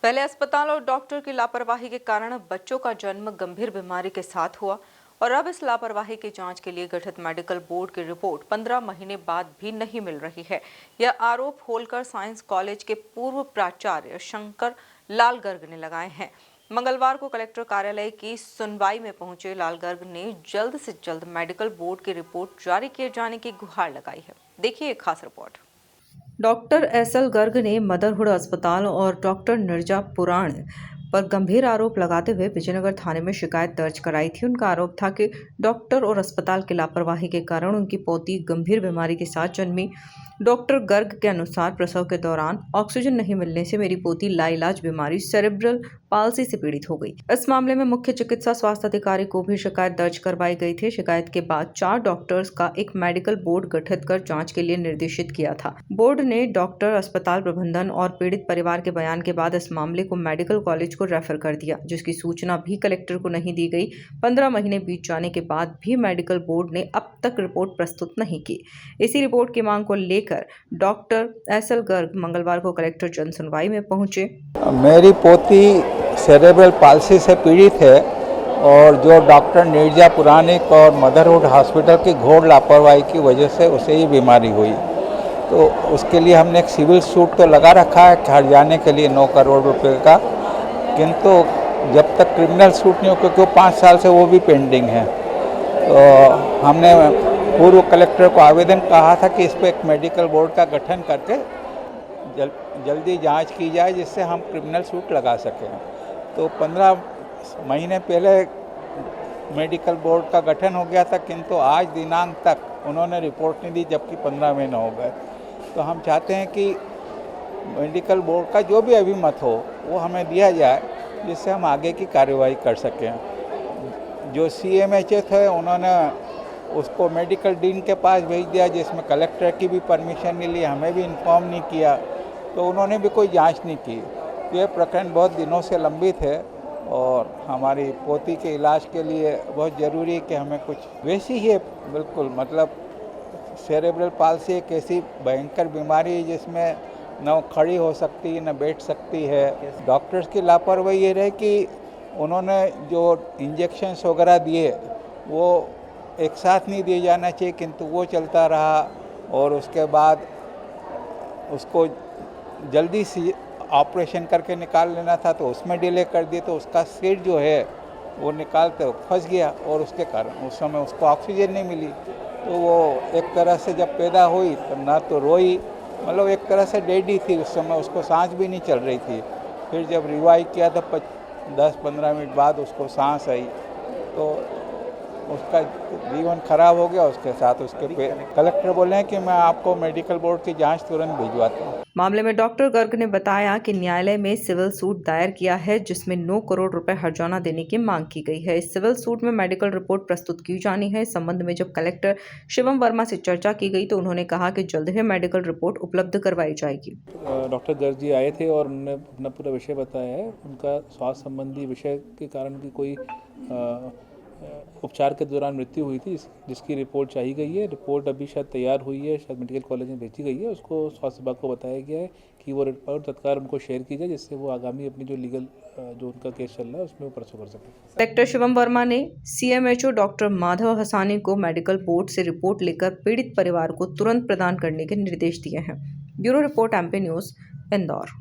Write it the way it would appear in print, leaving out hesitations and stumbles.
पहले अस्पताल और डॉक्टर की लापरवाही के कारण बच्चों का जन्म गंभीर बीमारी के साथ हुआ और अब इस लापरवाही की जांच के लिए गठित मेडिकल बोर्ड की रिपोर्ट 15 महीने बाद भी नहीं मिल रही है। यह आरोप होलकर साइंस कॉलेज के पूर्व प्राचार्य शंकर लाल गर्ग ने लगाए हैं। मंगलवार को कलेक्टर कार्यालय की सुनवाई में पहुंचे लाल गर्ग ने जल्द से जल्द मेडिकल बोर्ड की रिपोर्ट जारी किए जाने की गुहार लगाई है। देखिए एक खास रिपोर्ट। डॉक्टर एसएल गर्ग ने मदरहुड अस्पताल और डॉक्टर निर्जा पुराण पर गंभीर आरोप लगाते हुए विजयनगर थाने में शिकायत दर्ज कराई थी। उनका आरोप था कि डॉक्टर और अस्पताल की लापरवाही के कारण उनकी पोती गंभीर बीमारी के साथ जन्मी। डॉक्टर गर्ग के अनुसार प्रसव के दौरान ऑक्सीजन नहीं मिलने से मेरी पोती लाइलाज बीमारी सेरेब्रल पाल्सी से पीड़ित हो गई। इस मामले में मुख्य चिकित्सा स्वास्थ्य अधिकारी को भी शिकायत दर्ज करवाई गई थी। शिकायत के बाद 4 डॉक्टर्स का एक मेडिकल बोर्ड गठित कर जांच के लिए निर्देशित किया था। बोर्ड ने डॉक्टर, अस्पताल प्रबंधन और पीड़ित परिवार के बयान के बाद इस मामले को मेडिकल कॉलेज को रेफर कर दिया, जिसकी सूचना भी कलेक्टर को नहीं दी गई। 15 महीने बीत जाने के बाद भी मेडिकल बोर्ड ने अब तक रिपोर्ट प्रस्तुत नहीं की। इसी रिपोर्ट की मांग को लेकर डॉक्टर एसएल गर्ग मंगलवार को कलेक्टर जन सुनवाई में पहुंचे। मेरी पोती सेरेब्रल पाल्सी से पीड़ित है और जो डॉक्टर निर्जा पुराणिक और मदरहुड हॉस्पिटल की घोर लापरवाही की वजह से उसे ये बीमारी हुई। तो उसके लिए हमने एक सिविल सूट तो लगा रखा है हर्जाने के लिए 9 करोड़ रुपए का, किंतु जब तक क्रिमिनल सूट नहीं हो, क्योंकि 5 साल से वो भी पेंडिंग है। तो हमने पूर्व कलेक्टर को आवेदन कहा था कि इस पर एक मेडिकल बोर्ड का गठन करके जल्दी जांच की जाए, जिससे हम क्रिमिनल सूट लगा सकें। तो 15 महीने पहले मेडिकल बोर्ड का गठन हो गया था, किंतु आज दिनांक तक उन्होंने रिपोर्ट नहीं दी, जबकि 15 महीने हो गए। तो हम चाहते हैं कि मेडिकल बोर्ड का जो भी अभिमत हो वो हमें दिया जाए, जिससे हम आगे की कार्यवाही कर सकें। जो CMHS है उन्होंने उसको मेडिकल डीन के पास भेज दिया, जिसमें कलेक्टर की भी परमिशन नहीं ली, हमें भी इन्फॉर्म नहीं किया, तो उन्होंने भी कोई जांच नहीं की। ये प्रकरण बहुत दिनों से लंबित है और हमारी पोती के इलाज के लिए बहुत ज़रूरी है कि हमें कुछ वैसी ही है, बिल्कुल मतलब सेरेब्रल पाल्सी एक ऐसी भयंकर बीमारी है जिसमें न खड़ी हो सकती है न बैठ सकती है। डॉक्टर्स की लापरवाही ये रहे कि उन्होंने जो इंजेक्शन्स वगैरह दिए वो एक साथ नहीं दिए जाना चाहिए, किंतु वो चलता रहा और उसके बाद उसको जल्दी से ऑपरेशन करके निकाल लेना था तो उसमें डिले कर दिए, तो उसका सीट जो है वो निकालते फंस गया और उसके कारण उस समय उसको ऑक्सीजन नहीं मिली। तो वो एक तरह से जब पैदा हुई तो ना तो रोई, मतलब एक तरह से डेड ही थी उस समय, उसको सांस भी नहीं चल रही थी। फिर जब रिवाइव किया तो 10-15 मिनट बाद उसको सांस आई, तो उसका जीवन खराब हो गया। उसके साथ उसके कलेक्टर बोले हैं कि मैं आपको मेडिकल बोर्ड की जांच तुरंत भिजवाता हूँ। मामले में डॉक्टर गर्ग ने बताया कि न्यायालय में सिविल सूट दायर किया है, जिसमें 9 करोड़ रुपए हर्जाना देने की मांग की गई है। इस सिविल सूट में मेडिकल रिपोर्ट प्रस्तुत की जानी है। इस संबंध में जब कलेक्टर शिवम वर्मा से चर्चा की गई तो उन्होंने कहा कि जल्द ही मेडिकल रिपोर्ट उपलब्ध करवाई जाएगी। डॉक्टर गर्ग जी आए थे और उन्होंने अपना पूरा विषय बताया है। उनका स्वास्थ्य संबंधी विषय के कारण की कोई उपचार के दौरान मृत्यु हुई थी, जिसकी रिपोर्ट चाहिए गई है। रिपोर्ट अभी शायद तैयार हुई है, शायद मेडिकल कॉलेज में भेजी गई है। उसको स्वास्थ्य विभाग को बताया गया है कि वो रिपोर्ट तत्काल उनको शेयर की जाए, जिससे वो आगामी अपनी जो लीगल जो उनका केस चल रहा है उसमें वो परसू कर सकें। कलेक्टर शिवम वर्मा ने CMHO डॉक्टर माधव हसानी को मेडिकल बोर्ड से रिपोर्ट लेकर पीड़ित परिवार को तुरंत प्रदान करने के निर्देश दिए हैं। Bureau report MP news, Indore.